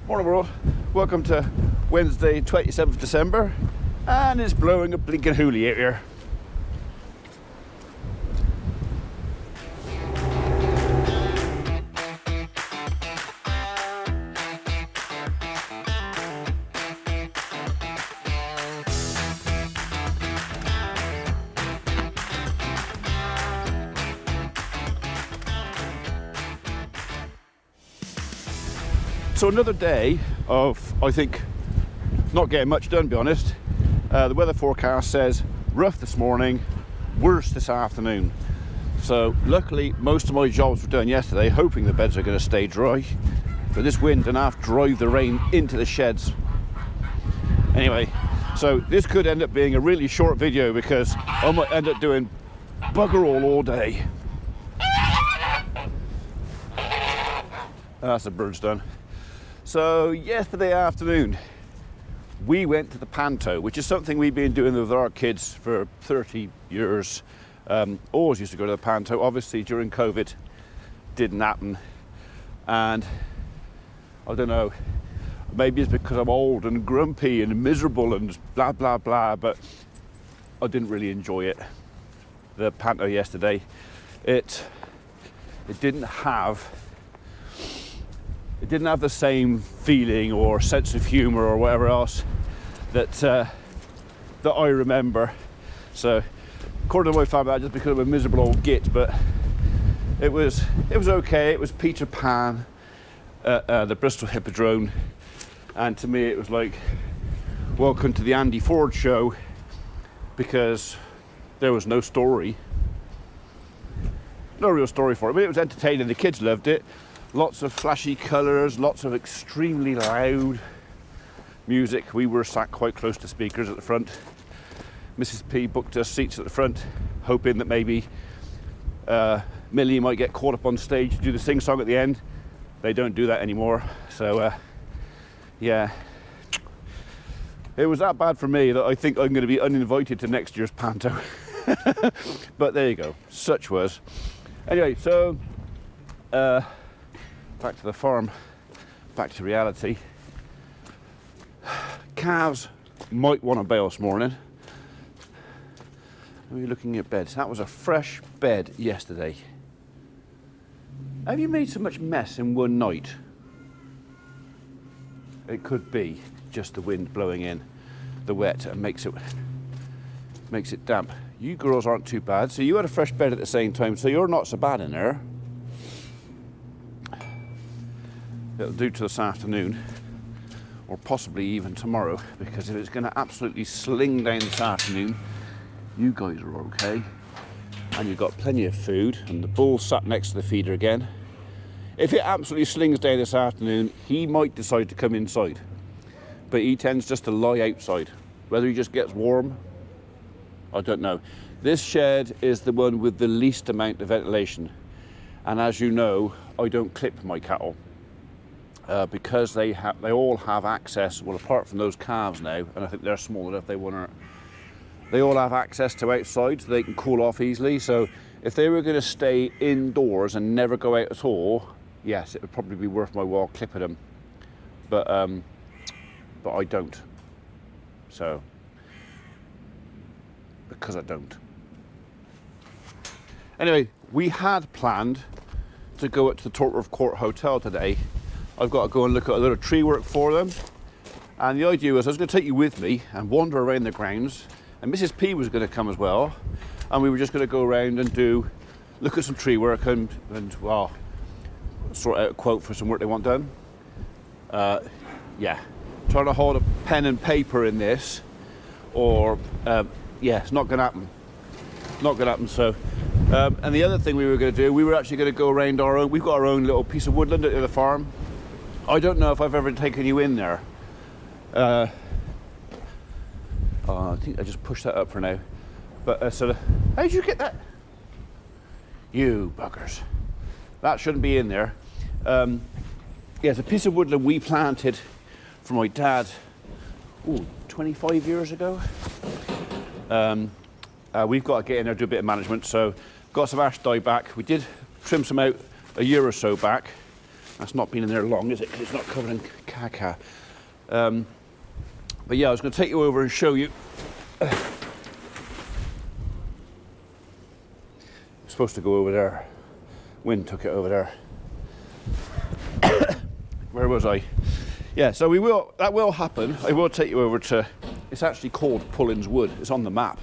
Morning world, welcome to Wednesday 27th December, and it's blowing a blinking hoolie out here. So another day of, I think, not getting much done, to be honest. The weather forecast says rough this morning, worse this afternoon. So luckily most of my jobs were done yesterday, hoping the beds are going to stay dry. But this wind and half drive the rain into the sheds. Anyway, so this could end up being a really short video because I might end up doing bugger all day. That's the birds done. So yesterday afternoon, we went to the Panto, which is something we've been doing with our kids for 30 years. Always used to go to the Panto. Obviously during COVID, didn't happen. And I don't know, maybe it's because I'm old and grumpy and miserable and blah, blah, blah, but I didn't really enjoy it. The Panto yesterday, it didn't have the same feeling or sense of humour or whatever else that I remember. So according to my family, I just become a miserable old git, but it was okay. It was Peter Pan at the Bristol Hippodrome, and to me it was like welcome to the Andy Ford show, because there was no story, no real story for it. I mean, it was entertaining, the kids loved it. Lots of flashy colours, lots of extremely loud music. We were sat quite close to speakers at the front. Mrs. P booked us seats at the front, hoping that maybe Millie might get caught up on stage to do the sing-song at the end. They don't do that anymore. So, yeah. It was that bad for me that I think I'm going to be uninvited to next year's Panto. But there you go, such was. Anyway, so back to the farm, back to reality. Calves might want to bail this morning. We're looking at beds. That was a fresh bed yesterday. Have you made so much mess in one night? It could be just the wind blowing in the wet and makes it damp. You girls aren't too bad. So you had a fresh bed at the same time, so you're not so bad in there. It'll do to this afternoon, or possibly even tomorrow, because if it's going to absolutely sling down this afternoon, you guys are okay, and you've got plenty of food, and the bull sat next to the feeder again. If it absolutely slings down this afternoon, he might decide to come inside, but he tends just to lie outside. Whether he just gets warm, I don't know. This shed is the one with the least amount of ventilation, and as you know, I don't clip my cattle. Because they all have access, well, apart from those calves now, and I think they're small enough, they all have access to outside, so they can cool off easily. So if they were going to stay indoors and never go out at all, yes, it would probably be worth my while clipping them. But I don't. So, because I don't. Anyway, we had planned to go up to the Tortworth Court Hotel today. I've got to go and look at a little tree work for them. And the idea was I was going to take you with me and wander around the grounds. And Mrs. P was going to come as well. And we were just going to go around and look at some tree work and well, sort out a quote for some work they want done. Yeah, trying to hold a pen and paper in this, or yeah, it's not going to happen. Not going to happen. So, and the other thing we were going to do, we were actually going to go around we've got our own little piece of woodland at the farm. I don't know if I've ever taken you in there. Oh, I think I just pushed that up for now. But so, how did you get that? You buggers. That shouldn't be in there. Yeah, it's a piece of woodland we planted for my dad, 25 years ago. We've got to get in there, do a bit of management. So got some ash dye back. We did trim some out a year or so back. That's not been in there long, is it? Because it's not covered in caca. But yeah, I was going to take you over and show you. I'm supposed to go over there. Wind took it over there. Where was I? Yeah, so that will happen. I will take you over to, it's actually called Pullins Wood. It's on the map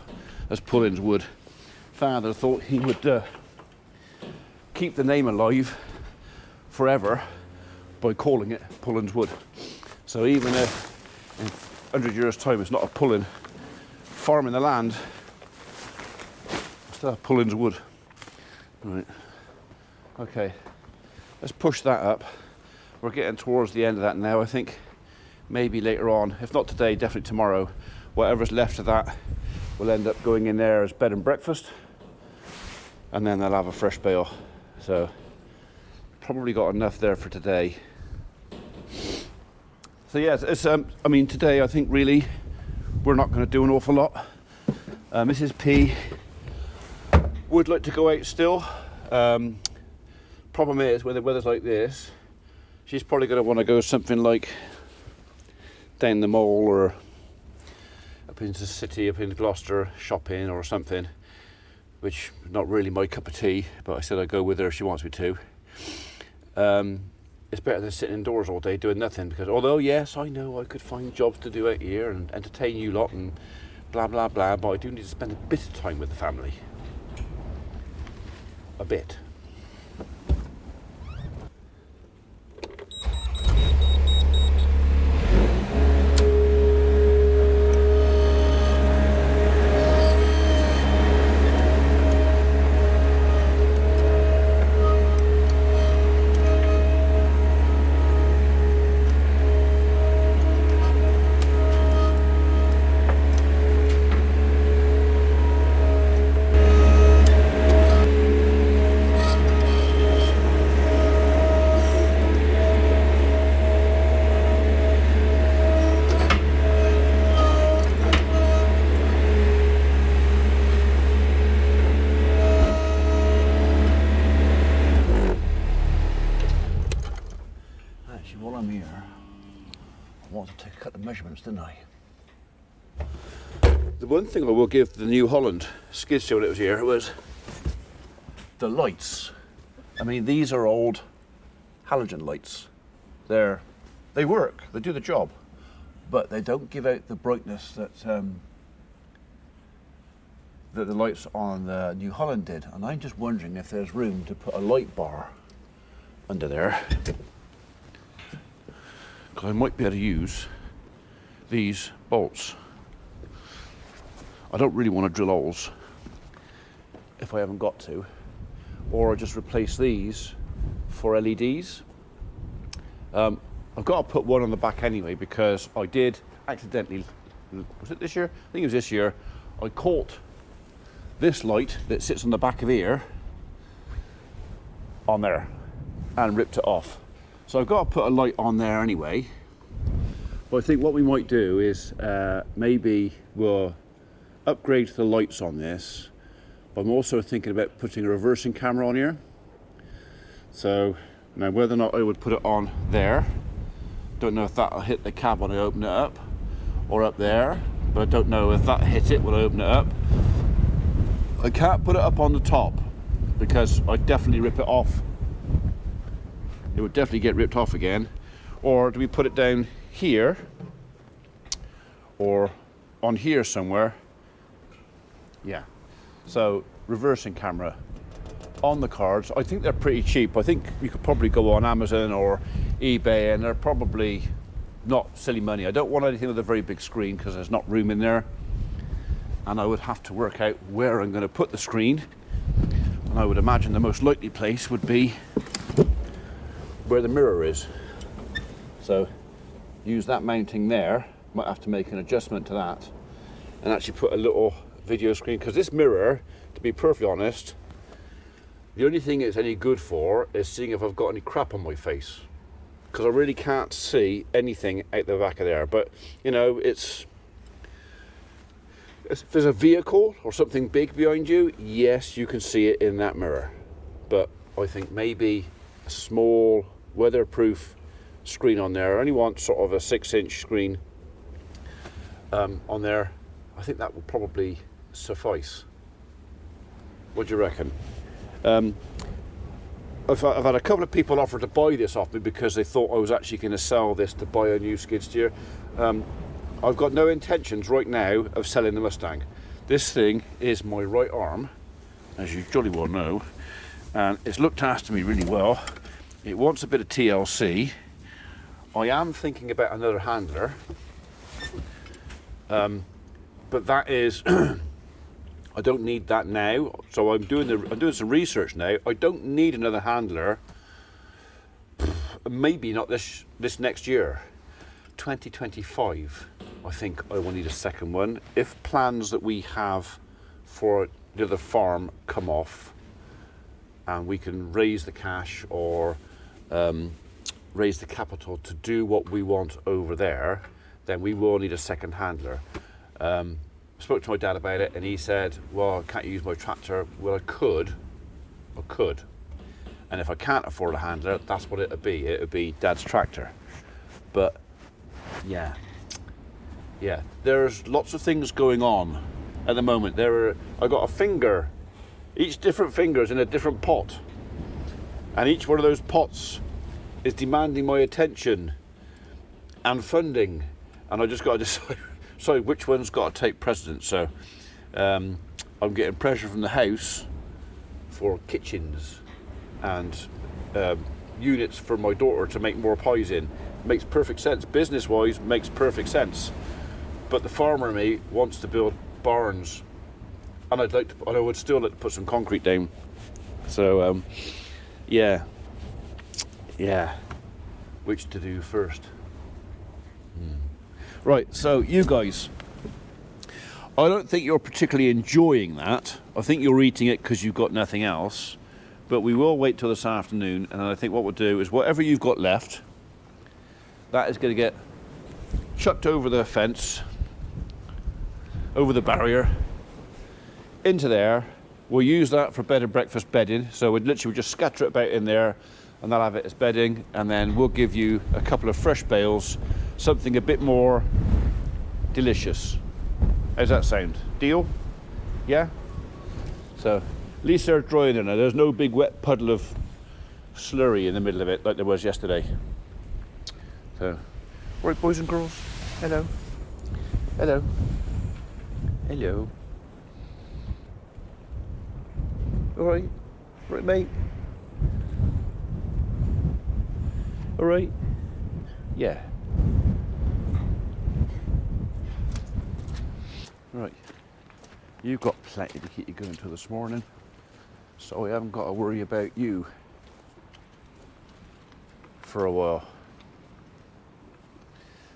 as Pullins Wood. Father thought he would keep the name alive forever by calling it Pullins Wood. So even if in 100 years time it's not a Pullin farming the land, it's still a Pullins Wood. Right. Okay, let's push that up. We're getting towards the end of that now. I think maybe later on, if not today, definitely tomorrow, whatever's left of that will end up going in there as bed and breakfast, and then they'll have a fresh bale. So probably got enough there for today. So yeah, I mean, today I think really we're not going to do an awful lot. Mrs. P would like to go out still. Problem is, when the weather's like this, she's probably going to want to go something like down the mall or up into the city, up into Gloucester, shopping or something, which is not really my cup of tea, but I said I'd go with her if she wants me to. It's better than sitting indoors all day doing nothing, because although yes, I know I could find jobs to do out here and entertain you lot and blah blah blah, but I do need to spend a bit of time with the family. A bit. While I'm here, I wanted to cut the measurements, didn't I? The one thing I will give the New Holland skid steer when it was here was the lights. I mean, these are old halogen lights. They work, they do the job, but they don't give out the brightness that the lights on the New Holland did. And I'm just wondering if there's room to put a light bar under there. Because I might be able to use these bolts. I don't really want to drill holes if I haven't got to, or just replace these for LEDs. I've got to put one on the back anyway, because I did accidentally, was it this year? I think it was this year, I caught this light that sits on the back of here on there and ripped it off. So I've got to put a light on there anyway. But I think what we might do is maybe we'll upgrade the lights on this. But I'm also thinking about putting a reversing camera on here. So now whether or not I would put it on there, don't know if that'll hit the cab when I open it up, or up there, but I don't know if that hit it when I open it up. I can't put it up on the top because I'd definitely rip it off. It would definitely get ripped off again. Or do we put it down here or on here somewhere? Yeah. So reversing camera on the cards. I think they're pretty cheap. I think you could probably go on Amazon or eBay and they're probably not silly money. I don't want anything with a very big screen because there's not room in there. And I would have to work out where I'm going to put the screen. And I would imagine the most likely place would be where the mirror is. So use that mounting there. Might have to make an adjustment to that and actually put a little video screen, because this mirror, to be perfectly honest, the only thing it's any good for is seeing if I've got any crap on my face, because I really can't see anything out the back of there. But you know, if there's a vehicle or something big behind you, yes, you can see it in that mirror. But I think maybe a small weatherproof screen on there. I only want sort of a 6-inch screen on there. I think that will probably suffice. What do you reckon? I've had a couple of people offer to buy this off me because they thought I was actually going to sell this to buy a new skid steer. I've got no intentions right now of selling the Mustang. This thing is my right arm, as you jolly well know, and it's looked after me really well. It wants a bit of TLC. I am thinking about another handler, but that is I don't need that now. So I'm doing some research now. I don't need another handler. Maybe not this next year, 2025. I think I will need a second one if plans that we have for the other farm come off, and we can raise the cash or raise the capital to do what we want over there. Then we will need a second handler. Spoke to my dad about it, and he said, well, I can't use my tractor. Well, I could, and if I can't afford a handler, that's what it would be Dad's tractor. But yeah, there's lots of things going on at the moment. I got a finger, each different fingers in a different pot, and each one of those pots is demanding my attention and funding, and I just got to decide which one's got to take precedence. So I'm getting pressure from the house for kitchens and units for my daughter to make more pies in. Makes perfect sense, business wise, makes perfect sense. But the farmer in me wants to build barns, and I would still like to put some concrete down. So yeah, which to do first? Right, so you guys, I don't think you're particularly enjoying that. I think you're eating it because you've got nothing else. But we will wait till this afternoon, and I think what we'll do is whatever you've got left, that is going to get chucked over the fence, over the barrier, into there. We'll use that for bed and breakfast bedding. So we'd literally just scatter it about in there, and that'll have it as bedding, and then we'll give you a couple of fresh bales, something a bit more delicious. How's that sound? Deal? Yeah? So, at least they're drying in there. There's no big wet puddle of slurry in the middle of it like there was yesterday. So, right, boys and girls. Hello. Hello. Hello. All right. Right, mate. All right. Yeah. Right. You've got plenty to keep you going till this morning, so I haven't got to worry about you for a while.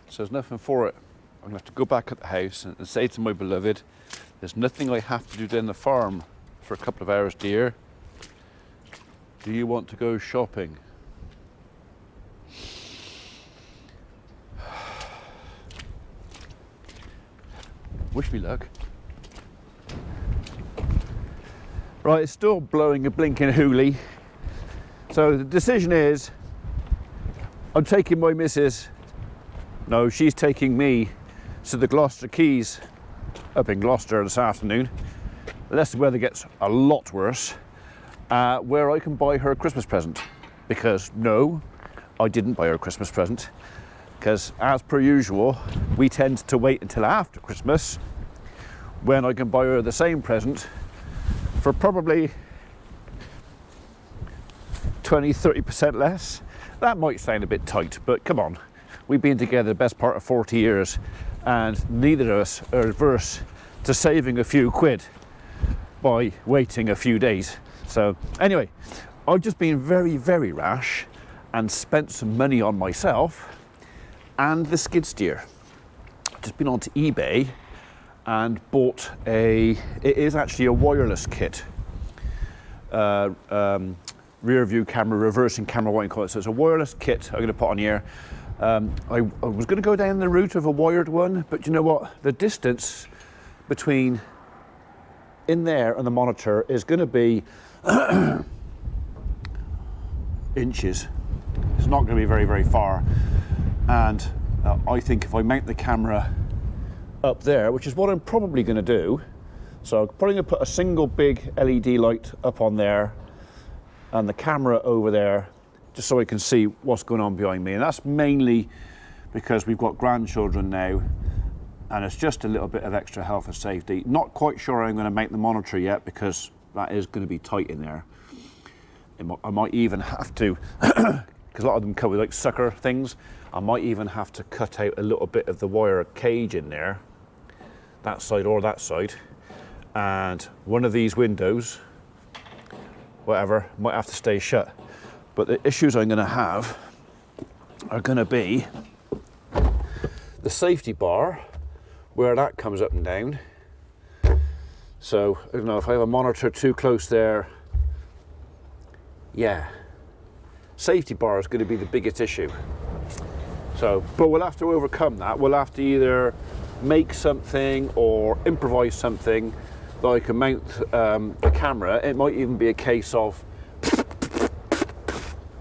So there's nothing for it. I'm going to have to go back at the house and say to my beloved, there's nothing I have to do down the farm for a couple of hours, dear. Do you want to go shopping? Wish me luck. Right, it's still blowing a blinking hoolie. So the decision is, I'm taking my missus. No, she's taking me to the Gloucester Quays up in Gloucester this afternoon, unless the weather gets a lot worse, where I can buy her a Christmas present. Because no, I didn't buy her a Christmas present, because as per usual, we tend to wait until after Christmas when I can buy her the same present for probably 20-30% less. That might sound a bit tight, but come on, we've been together the best part of 40 years, and neither of us are averse to saving a few quid by waiting a few days. So anyway, I've just been very, very rash and spent some money on myself and the skid steer. I've just been onto eBay and bought it is actually a wireless kit. Rear view camera, reversing camera, what you call it. So it's a wireless kit I'm going to put on here. I was going to go down the route of a wired one, but you know what? The distance between in there and the monitor is going to be inches. It's not going to be very, very far. And I think if I mount the camera up there, which is what I'm probably going to do, so I'm probably going to put a single big LED light up on there and the camera over there, just so I can see what's going on behind me. And that's mainly because we've got grandchildren now, and it's just a little bit of extra health and safety. Not quite sure I'm going to make the monitor yet, because that is going to be tight in there. I might even have to, because a lot of them come with like sucker things, I might even have to cut out a little bit of the wire cage in there, that side or that side, and one of these windows, whatever, might have to stay shut. But the issues I'm going to have are going to be the safety bar, where that comes up and down. So I don't know if I have a monitor too close there. Yeah, safety bar is going to be the biggest issue. So, but we'll have to overcome that. We'll have to either make something or improvise something that I can mount the camera. It might even be a case of,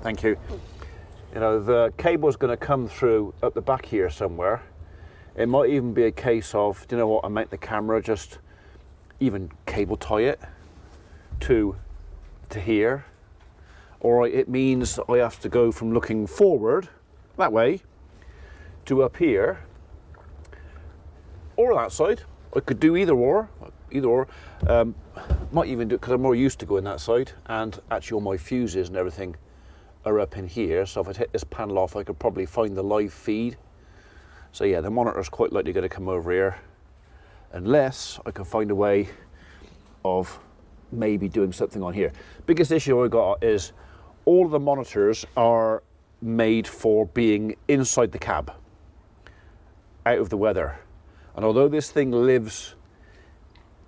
thank you, you know, the cable's going to come through at the back here somewhere. It might even be a case of, do you know what, I mount the camera, just even cable tie it to here. Or it means I have to go from looking forward, that way, to up here, or that side. I could do either or. Might even do it because I'm more used to going that side, and actually all my fuses and everything are up in here, so if I take this panel off I could probably find the live feed. So yeah, the monitor's quite likely going to come over here, unless I can find a way of maybe doing something on here. Biggest issue I got is all of the monitors are made for being inside the cab, out of the weather. And although this thing lives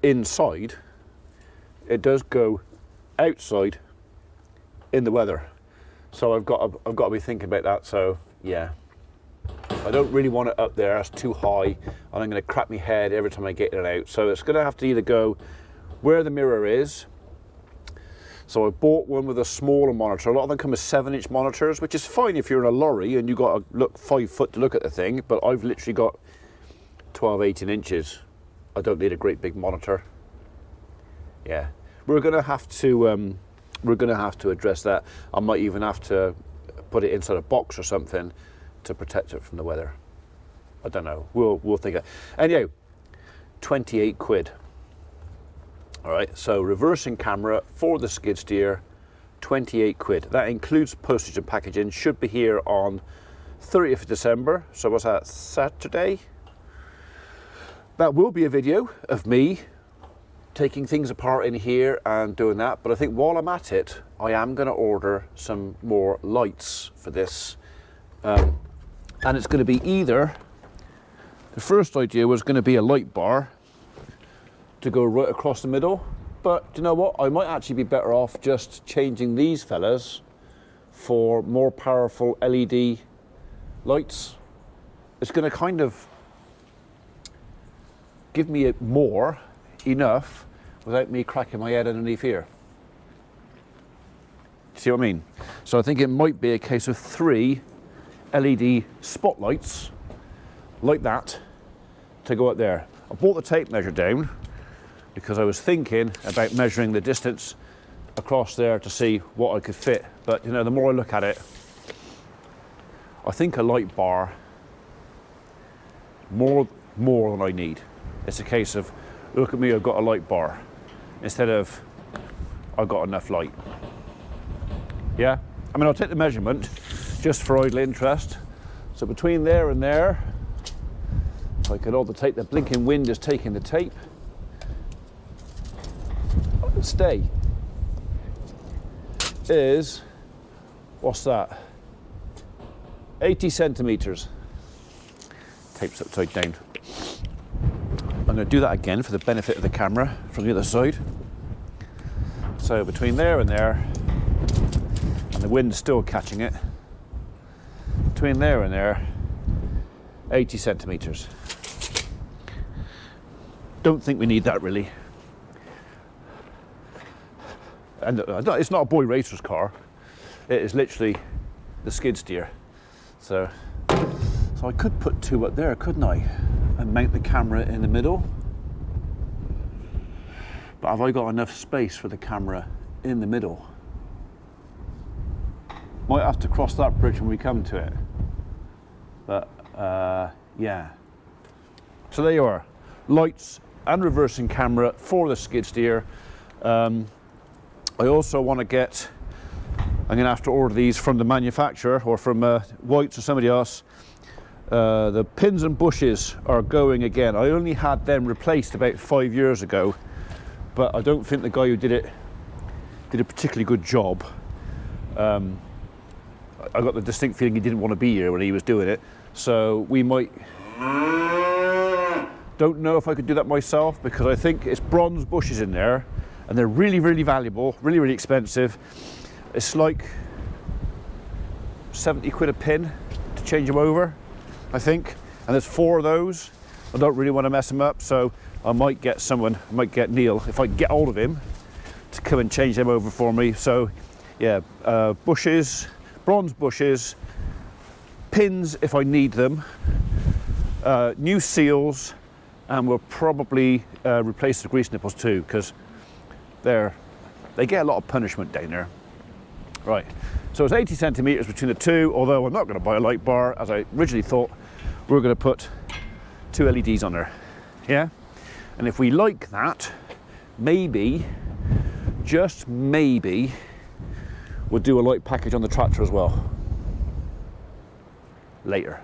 inside, it does go outside in the weather. So I've got to be thinking about that. So yeah, I don't really want it up there. That's too high, and I'm going to crack my head every time I get in and out. So it's going to have to either go where the mirror is. So I bought one with a smaller monitor. A lot of them come with 7-inch monitors, which is fine if you're in a lorry and you've got to look 5 foot to look at the thing. But I've literally got 12, 18 inches. I don't need a great big monitor. Yeah, we're going to have to address that. I might even have to put it inside a box or something to protect it from the weather. I don't know. We'll think of it. Anyway, 28 quid. All right, so reversing camera for the skid steer, 28 quid. That includes postage and packaging. Should be here on 30th of December. So what's that, Saturday? That will be a video of me taking things apart in here and doing that. But I think while I'm at it, I am going to order some more lights for this. And it's going to be either, the first idea was going to be a light bar to go right across the middle, but you know what, I might actually be better off just changing these fellas for more powerful LED lights. It's going to kind of give me enough without me cracking my head underneath here. See what I mean? So I think it might be a case of 3 LED spotlights like that to go up there. I brought the tape measure down because I was thinking about measuring the distance across there to see what I could fit. But you know, the more I look at it, I think a light bar more than I need. It's a case of, look at me, I've got a light bar, instead of I've got enough light. Yeah, I mean, I'll take the measurement just for idle interest. So between there and there, I could hold the tape. The blinking wind is taking the tape. Stay is, what's that, 80 centimeters. Tape's upside down. I'm going to do that again for the benefit of the camera from the other side. So between there and there, and the wind's still catching it, between there and there, 80 centimeters. Don't think we need that really. And it's not a boy racer's car. It is literally the skid steer. So I could put 2 up there, couldn't I? And mount the camera in the middle. But have I got enough space for the camera in the middle? Might have to cross that bridge when we come to it. But yeah. So there you are. Lights and reversing camera for the skid steer. I also want to get, I'm going to have to order these from the manufacturer or from White's or somebody else. The pins and bushes are going again. I only had them replaced about 5 years ago, but I don't think the guy who did it did a particularly good job. I got the distinct feeling he didn't want to be here when he was doing it, so we might. Don't know if I could do that myself, because I think it's bronze bushes in there and they're really, really valuable, really, really expensive. It's like 70 quid a pin to change them over, I think, and there's 4 of those. I don't really want to mess them up, so I might get someone, I might get Neil, if I can get hold of him, to come and change them over for me. So yeah, bushes, bronze bushes, pins if I need them, new seals, and we'll probably replace the grease nipples too, because they get a lot of punishment down there. Right, so it's 80 centimeters between the two, although I'm not going to buy a light bar, as I originally thought we were going to put 2 LEDs on there. Yeah, and if we like that, maybe, just maybe, we'll do a light package on the tractor as well later.